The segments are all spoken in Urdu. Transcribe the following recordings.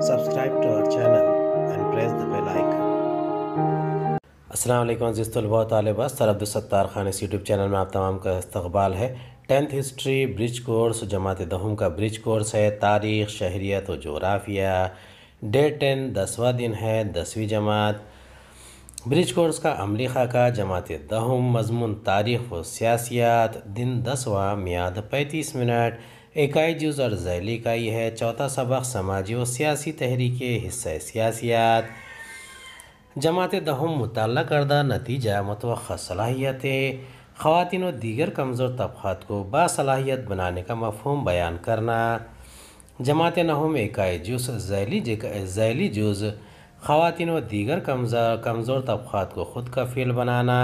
Subscribe to our channel and press the bell icon. السلام علیکم عزیز طلباء و طالبات، سر عبدالستار خان اس یوٹیوب چینل میں آپ تمام کا استقبال ہے۔ 10th ہسٹری برج کورس جماعت دہم کا برج کورس ہے۔ تاریخ، شہریت و جغرافیہ۔ ڈیٹ 10 10واں دن ہے، 10ویں جماعت۔ برج کورس کا عملی خاکہ جماعت دہم، مضمون تاریخ و سیاسیات، دن 10واں، میعاد 35 منٹ، اکائی جز اور ذیلی اکائی ہے۔ چوتھا سبق سماجی و سیاسی تحریک حصہ سیاسیات۔ جماعت دہم مطالعہ کردہ نتیجہ متوقع صلاحیتیں، خواتین و دیگر کمزور طبقات کو باصلاحیت بنانے کا مفہوم بیان کرنا۔ جماعت دہم اکائی جز ذیلی جز، خواتین و دیگر کمزور طبقات کو خود کفیل بنانا۔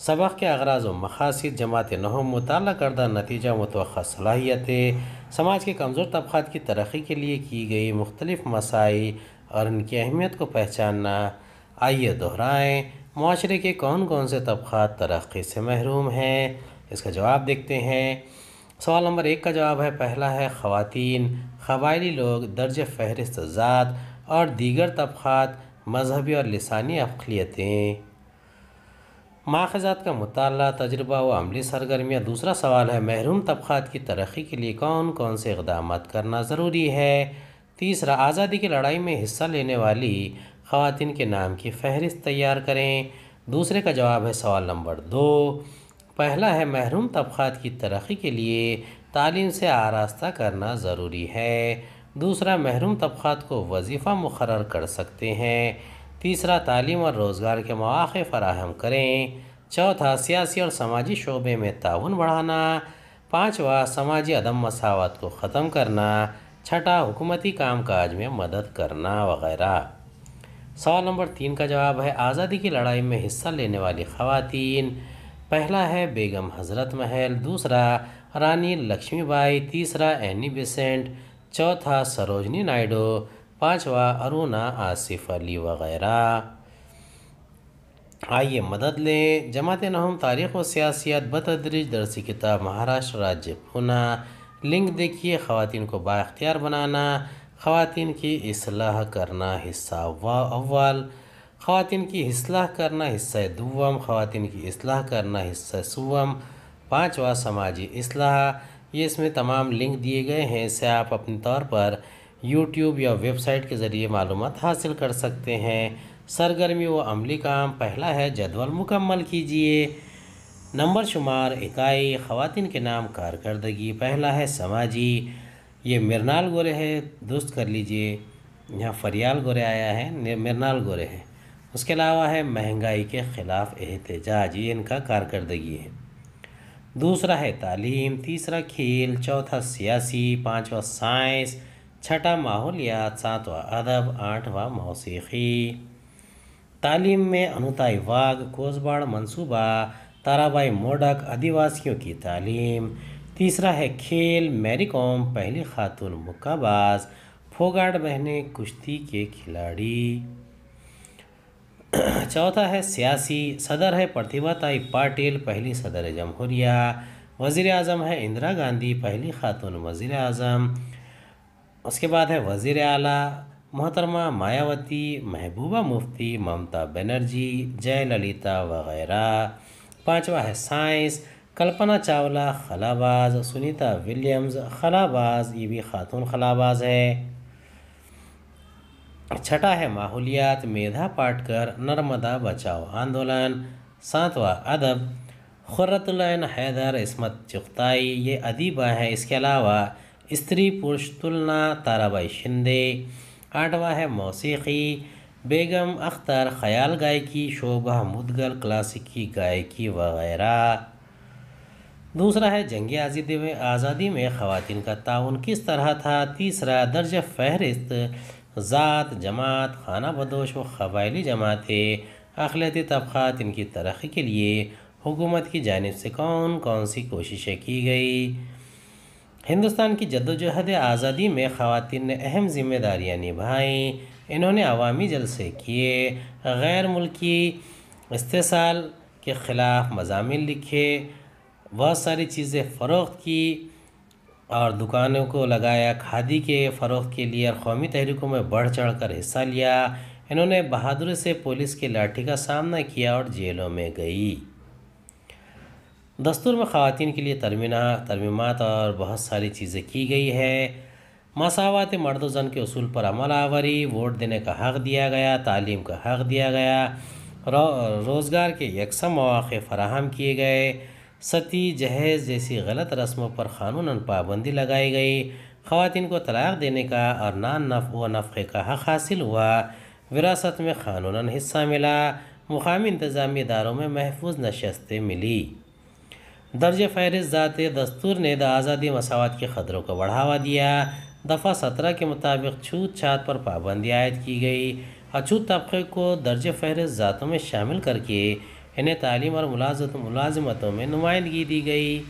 سبق کے اغراض و مقاصد: جماعت دہم مطالعہ کردہ نتیجہ متوقع صلاحیتیں، سماج کے کمزور طبقات کی ترقی کے لیے کی گئی مختلف مساعی اور ان کی اہمیت کو پہچاننا۔ آئیے دہرائیں، معاشرے کے کون کون سے طبقات ترقی سے محروم ہیں؟ اس کا جواب دیکھتے ہیں۔ سوال نمبر 1 کا جواب ہے، پہلا ہے خواتین، قبائلی لوگ، درجہ فہرست ذات اور دیگر طبقات، مذہبی اور لسانی اقلیتیں۔ ماخذات کا مطالعہ، تجربہ و عملی سرگرمیاں۔ دوسرا سوال ہے، محروم طبقات کی ترقی کے لیے کون کون سے اقدامات کرنا ضروری ہے؟ تیسرا، آزادی کی لڑائی میں حصہ لینے والی خواتین کے نام کی فہرست تیار کریں۔ دوسرے کا جواب ہے سوال نمبر 2۔ پہلا ہے، محروم طبقات کی ترقی کے لیے تعلیم سے آراستہ کرنا ضروری ہے۔ دوسرا، محروم طبقات کو وظیفہ مقرر کر سکتے ہیں۔ تیسرا، تعلیم اور روزگار کے مواقع فراہم کریں۔ چوتھا، سیاسی اور سماجی شعبے میں تعاون بڑھانا۔ پانچواں، سماجی عدم مساوات کو ختم کرنا۔ چھٹا، حکومتی کام کاج میں مدد کرنا وغیرہ۔ سوال نمبر 3 کا جواب ہے، آزادی کی لڑائی میں حصہ لینے والی خواتین۔ پہلا ہے بیگم حضرت محل، دوسرا رانی لکشمی بائی، تیسرا اینی بیسنٹ، چوتھا سروجنی نائیڈو، پانچواں ارونا آصف علی وغیرہ۔ آئیے مدد لیں۔ جماعت دہم تاریخ و سیاسیات بتدریج، درسی کتاب مہاراشٹر راجیہ پونا۔ لنک دیکھیے۔ خواتین کو بااختیار بنانا، خواتین کی اصلاح کرنا، حصہ اول۔ خواتین کی اصلاح کرنا، حصہ دوم۔ خواتین کی اصلاح کرنا، حصہ سوم۔ پانچواں، سماجی اصلاح۔ یہ اس میں تمام لنک دیے گئے ہیں، اسے آپ اپنے طور پر یوٹیوب یا ویب سائٹ کے ذریعے معلومات حاصل کر سکتے ہیں۔ سرگرمی و عملی کام: پہلا ہے، جدول مکمل کیجیے۔ نمبر شمار: اکائی، خواتین کے نام کارکردگی۔ پہلا ہے سماجی، یہ مرنال گورے ہے، درست کر لیجئے، یہاں فریال گورے آیا ہے، مرنال گورے ہے۔ اس کے علاوہ ہے مہنگائی کے خلاف احتجاج، یہ ان کا کارکردگی ہے۔ دوسرا ہے تعلیم، تیسرا کھیل، چوتھا سیاسی، پانچواں سائنس، چھٹا ماحولیات، ساتواں ادب، آٹھواں موسیقی۔ تعلیم میں انوتائی واگھ، کوزباڑ منصوبہ، تارابائی موڈک، آدیواسیوں کی تعلیم۔ تیسرا ہے کھیل، میری کوم پہلی خاتون مکہ باز، پھوگاٹ بہنیں کشتی کے کھلاڑی۔ چوتھا ہے سیاسی، صدر ہے پرتیبھا تائی پاٹل، پہلی صدر جمہوریہ۔ وزیر اعظم ہے اندرا گاندھی، پہلی خاتون وزیر اعظم۔ اس کے بعد ہے وزیر اعلیٰ، محترمہ مایاوتی، محبوبہ مفتی، ممتا بنرجی، جے للیتا وغیرہ۔ پانچواں ہے سائنس، کلپنا چاولہ خلاباز، سنیتا ولیمز خلاباز، یہ بھی خاتون خلاباز ہے۔ چھٹا ہے ماحولیات، میدھا پاٹکر، نرمدا بچاؤ آندولن۔ ساتواں ادب، خرۃ العین حیدر، عصمت چغتائی، یہ ادیبہ ہیں۔ اس کے علاوہ استری پرش تلنا، تارابائی شندے۔ آٹھواں ہے موسیقی، بیگم اختر، خیال گائیکی، شوبھا مدگل، کلاسیکی گائیکی وغیرہ۔ دوسرا ہے جنگ آزادی میں خواتین کا تعاون کس طرح تھا۔ تیسرا، درجہ فہرست ذات، جماعت، خانہ بدوش و قبائلی جماعتیں، اقلیتی طبقات، ان کی ترقی کے لیے حکومت کی جانب سے کون کون سی کوششیں کی گئی۔ ہندوستان کی جدوجہد آزادی میں خواتین نے اہم ذمہ داریاں نبھائیں۔ انہوں نے عوامی جلسے کیے، غیر ملکی استحصال کے خلاف مضامین لکھے، بہت ساری چیزیں فروخت کی، اور دکانوں کو لگایا، کھادی کے فروخت کے لیے اور قومی تحریکوں میں بڑھ چڑھ کر حصہ لیا۔ انہوں نے بہادری سے پولیس کی لاٹھی کا سامنا کیا اور جیلوں میں گئی۔ دستور میں خواتین کے لیے ترمیمات اور بہت ساری چیزیں کی گئی ہے۔ مساوات مرد و زن کے اصول پر عمل آوری، ووٹ دینے کا حق دیا گیا، تعلیم کا حق دیا گیا، روزگار کے یکساں مواقع فراہم کیے گئے، ستی جہیز جیسی غلط رسموں پر قانوناً پابندی لگائی گئی، خواتین کو طلاق دینے کا اور نفقے کا حق حاصل ہوا، وراثت میں قانوناً حصہ ملا، مقامی انتظامی اداروں میں محفوظ نشستیں ملی۔ درج فہرست ذات دستور نے آزادی مساوات کے خطروں کو بڑھاوا دیا۔ دفعہ 17 کے مطابق چھوت چھات پر پابندی عائد کی گئی۔ اچھوت طبقے کو درج فہرست ذاتوں میں شامل کر کے انہیں تعلیم اور ملازمتوں میں نمائندگی دی گئی۔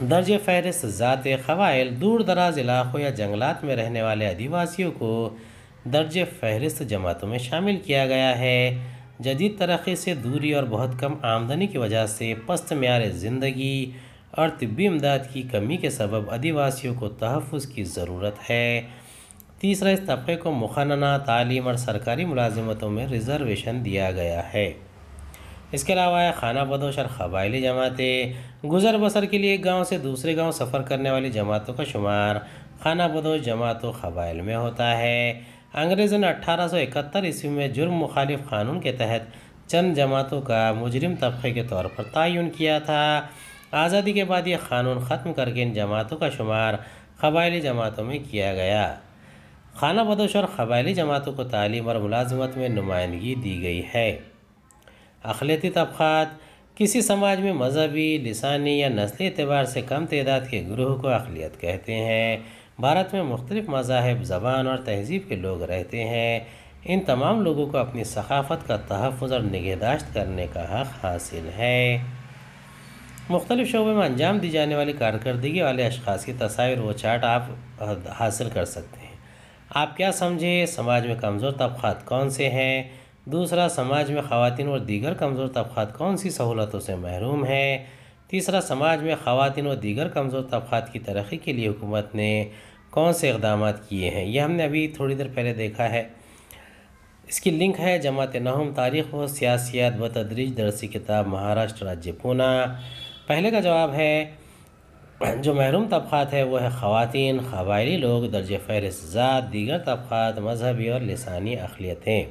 درج فہرست ذات قبائل، دور دراز علاقوں یا جنگلات میں رہنے والے آدیواسیوں کو درج فہرست جماعتوں میں شامل کیا گیا ہے۔ جدید ترقی سے دوری اور بہت کم آمدنی کی وجہ سے پست معیار زندگی اور طبی امداد کی کمی کے سبب آدیواسیوں کو تحفظ کی ضرورت ہے۔ تیسرا، اس طبقے کو مقننہ تعلیم اور سرکاری ملازمتوں میں ریزرویشن دیا گیا ہے۔ اس کے علاوہ خانہ بدوش اور قبائلی جماعتیں، گزر بسر کے لیے ایک گاؤں سے دوسرے گاؤں سفر کرنے والی جماعتوں کا شمار خانہ بدوش جماعت و قبائل میں ہوتا ہے۔ انگریزوں نے 1871 عیسوی میں جرم مخالف قانون کے تحت چند جماعتوں کا مجرم طبقے کے طور پر تعین کیا تھا۔ آزادی کے بعد یہ قانون ختم کر کے ان جماعتوں کا شمار قبائلی جماعتوں میں کیا گیا۔ خانہ بدوش اور قبائلی جماعتوں کو تعلیم اور ملازمت میں نمائندگی دی گئی ہے۔ اقلیتی طبقات، کسی سماج میں مذہبی، لسانی یا نسلی اعتبار سے کم تعداد کے گروہ کو اقلیت کہتے ہیں۔ بھارت میں مختلف مذاہب، زبان اور تہذیب کے لوگ رہتے ہیں۔ ان تمام لوگوں کو اپنی ثقافت کا تحفظ اور نگہداشت کرنے کا حق حاصل ہے۔ مختلف شعبوں میں انجام دی جانے والی کارکردگی والے اشخاص کی تصاویر و چارٹ آپ حاصل کر سکتے ہیں۔ آپ کیا سمجھے؟ سماج میں کمزور طبقات کون سے ہیں؟ دوسرا، سماج میں خواتین اور دیگر کمزور طبقات کون سی سہولتوں سے محروم ہیں؟ تیسرا، سماج میں خواتین اور دیگر کمزور طبقات کی ترقی کے لیے حکومت نے کون سے اقدامات کیے ہیں؟ یہ ہم نے ابھی تھوڑی دیر پہلے دیکھا ہے۔ اس کی لنک ہے جماعت نہم تاریخ و سیاسیات بتدریج درسی کتاب مہاراشٹر راجیہ پونا۔ پہلے کا جواب ہے جو محروم طبقات ہے وہ ہے خواتین، قبائلی لوگ، درج فہرست ذات، دیگر طبقات، مذہبی اور لسانی اقلیتیں۔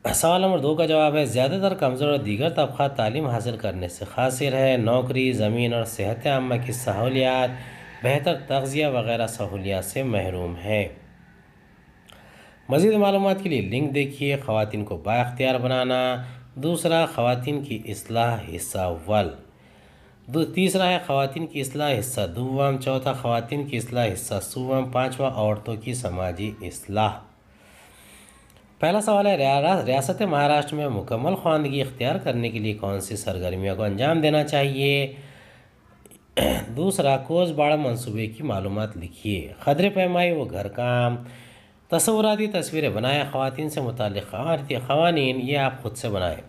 سوال نمبر 2 کا جواب ہے زیادہ تر کمزور اور دیگر طبقات تعلیم حاصل کرنے سے قاصر ہے، نوکری، زمین اور صحت عامہ کی سہولیات، بہتر تغذیہ وغیرہ سہولیات سے محروم ہے۔ مزید معلومات کے لیے لنک دیکھیے۔ خواتین کو بااختیار بنانا۔ دوسرا، خواتین کی اصلاح حصہ اول۔ تیسرا ہے خواتین کی اصلاح حصہ دوم۔ چوتھا، خواتین کی اصلاح حصہ سوم۔ پانچواں، عورتوں کی سماجی اصلاح۔ پہلا سوال ہے ریاست مہاراشٹر میں مکمل خواندگی اختیار کرنے کے لیے کون سی سرگرمیوں کو انجام دینا چاہیے؟ دوسرا، کوس باڑہ منصوبے کی معلومات لکھیے۔ خدر پیمائی و گھر کام، تصوراتی تصویریں بنائیں۔ خواتین سے متعلق قوانین یہ آپ خود سے بنائیں۔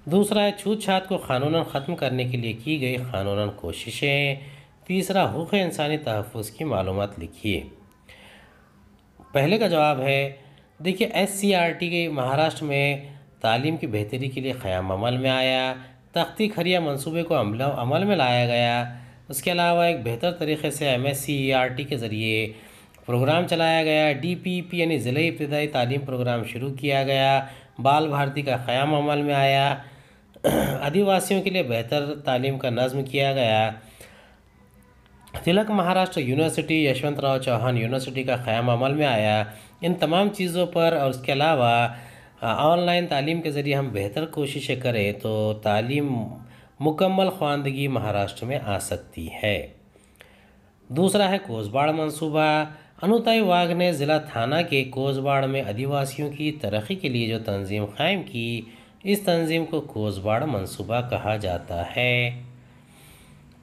دوسرا ہے چھوت چھات کو قانوناً ختم کرنے کے لیے کی گئی قانوناً کوششیں۔ تیسرا، حقوق انسانی تحفظ کی معلومات لکھیے۔ پہلے کا جواب ہے دیکھیے SCRT کے مہاراشٹر میں تعلیم کی بہتری کے لیے قیام عمل میں آیا، تختی کھریا منصوبے کو عمل میں لایا گیا۔ اس کے علاوہ ایک بہتر طریقے سے MSCERT کے ذریعے پروگرام چلایا گیا۔ DPP یعنی ضلعی ابتدائی تعلیم پروگرام شروع کیا گیا۔ بال بھارتی کا قیام عمل میں آیا۔ آدیواسیوں کے لیے بہتر تعلیم کا نظم کیا گیا۔ تلک مہاراشٹر یونیورسٹی، یشونت راؤ چوہان یونیورسٹی کا قیام عمل میں آیا۔ ان تمام چیزوں پر اور اس کے علاوہ آن لائن تعلیم کے ذریعے ہم بہتر کوششیں کریں تو تعلیم مکمل خواندگی مہاراشٹر میں آ سکتی ہے۔ دوسرا ہے کوس باڑ منصوبہ۔ انوتائی واگھ نے ضلع تھانہ کے کوس باڑ میں آدیواسیوں کی ترقی کے لیے جو تنظیم قائم کی، اس تنظیم کو کوس باڑ منصوبہ کہا جاتا ہے۔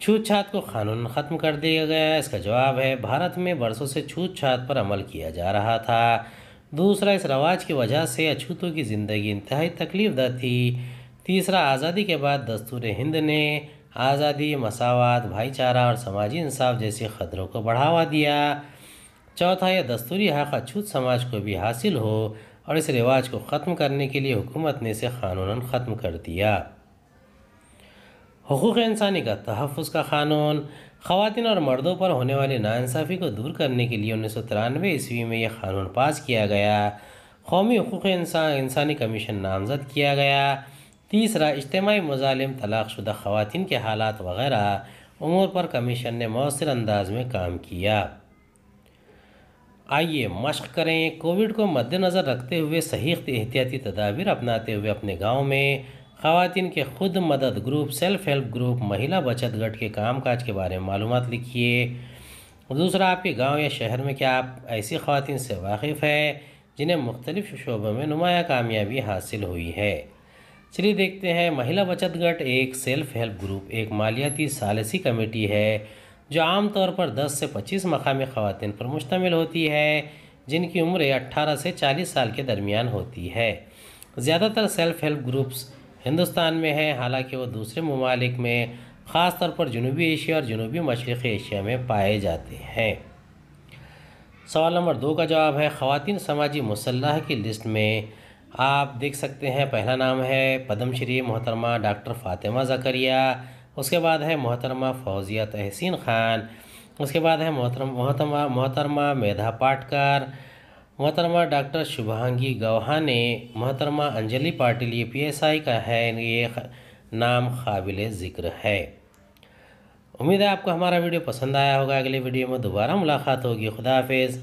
چھوت چھات کو قانون ختم کر دیا گیا۔ اس کا جواب ہے بھارت میں برسوں سے چھوت چھات پر عمل کیا جا رہا تھا۔ دوسرا، اس رواج کی وجہ سے اچھوتوں کی زندگی انتہائی تکلیف دہ تھی۔ تیسرا، آزادی کے بعد دستور ہند نے آزادی، مساوات، بھائی چارہ اور سماجی انصاف جیسے خطروں کو بڑھاوا دیا۔ چوتھا، یہ دستوری حق اچھوت سماج کو بھی حاصل ہو اور اس رواج کو ختم کرنے کے لیے حکومت نے اسے قانوناً ختم کر دیا۔ حقوق انسانی کا تحفظ کا قانون، خواتین اور مردوں پر ہونے والی ناانصافی کو دور کرنے کے لیے 1993 عیسوی میں یہ قانون پاس کیا گیا۔ قومی حقوق انسانی کمیشن نامزد کیا گیا۔ تیسرا، اجتماعی مظالم، طلاق شدہ خواتین کے حالات وغیرہ امور پر کمیشن نے مؤثر انداز میں کام کیا۔ آئیے مشق کریں۔ کووڈ کو مد نظر رکھتے ہوئے صحیح احتیاطی تدابیر اپناتے ہوئے اپنے گاؤں میں خواتین کے خود مدد گروپ، سیلف ہیلپ گروپ، مہیلا بچت گٹ کے کام کاج کے بارے میں معلومات لکھیے۔ دوسرا، آپ کے گاؤں یا شہر میں کیا آپ ایسی خواتین سے واقف ہیں جنہیں مختلف شعبوں میں نمایاں کامیابی حاصل ہوئی ہے؟ چلیے دیکھتے ہیں۔ مہیلا بچت گٹ ایک سیلف ہیلپ گروپ ایک مالیاتی ثالثی کمیٹی ہے جو عام طور پر 10 سے 25 مقامی خواتین پر مشتمل ہوتی ہے جن کی عمریں 18 سے 40 سال کے درمیان ہوتی ہے۔ زیادہ تر سیلف ہیلپ گروپس ہندوستان میں ہیں، حالانکہ وہ دوسرے ممالک میں خاص طور پر جنوبی ایشیا اور جنوبی مشرقی ایشیا میں پائے جاتے ہیں۔ سوال نمبر 2 کا جواب ہے خواتین سماجی مسلح کی لسٹ میں آپ دیکھ سکتے ہیں۔ پہلا نام ہے پدم شری محترمہ ڈاکٹر فاطمہ زکریا، اس کے بعد ہے محترمہ فوزیہ تحسین خان، اس کے بعد ہے محترمہ میدھا پاٹکر، محترمہ ڈاکٹر شبھانگی گوہانے، محترمہ انجلی پاٹل۔ یہ PSI کا ہے، یہ نام قابل ذکر ہے۔ امید ہے آپ کو ہمارا ویڈیو پسند آیا ہوگا۔ اگلے ویڈیو میں دوبارہ ملاقات ہوگی۔ خدا حافظ۔